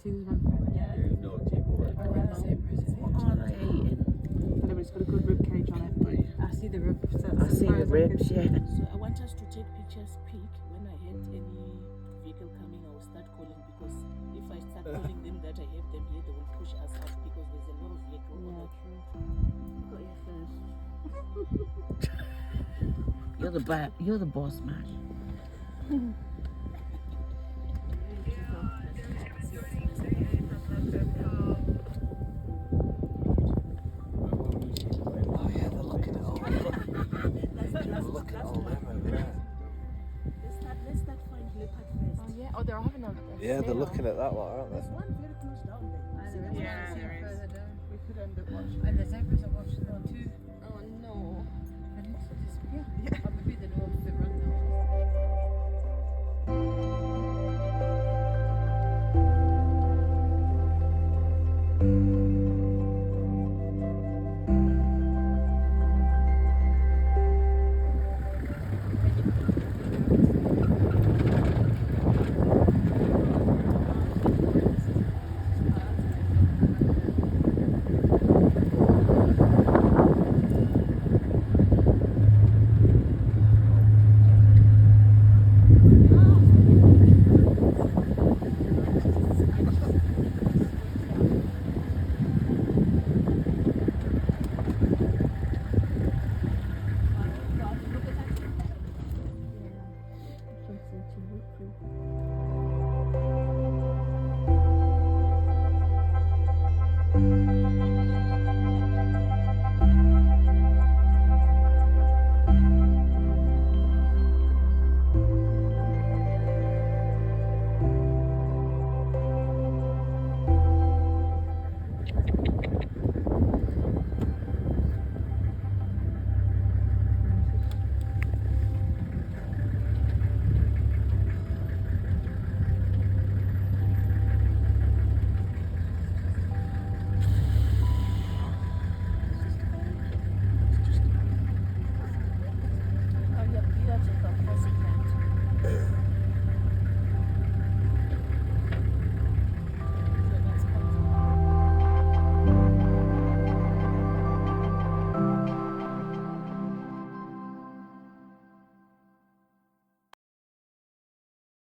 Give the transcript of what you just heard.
see this one. Yeah. No keyboard. What are they eating? And it's got a good rib cage on it. I see the ribs. I see the ribs, yeah. So I want us to take pictures, peek. When I had any vehicle coming, I will start calling, because if I start calling them that I have them here, they will push us out because there's a lot of vehicles on it. You're the boss, man. Oh yeah, they're looking at all. They're looking at all them over there. Let's start finding leopard first. Oh yeah. Oh, they're having a Yeah, they're looking at that lot, aren't There's they? one very close down there. Yeah, there is. We could end up watching. And the zebras are watching them too.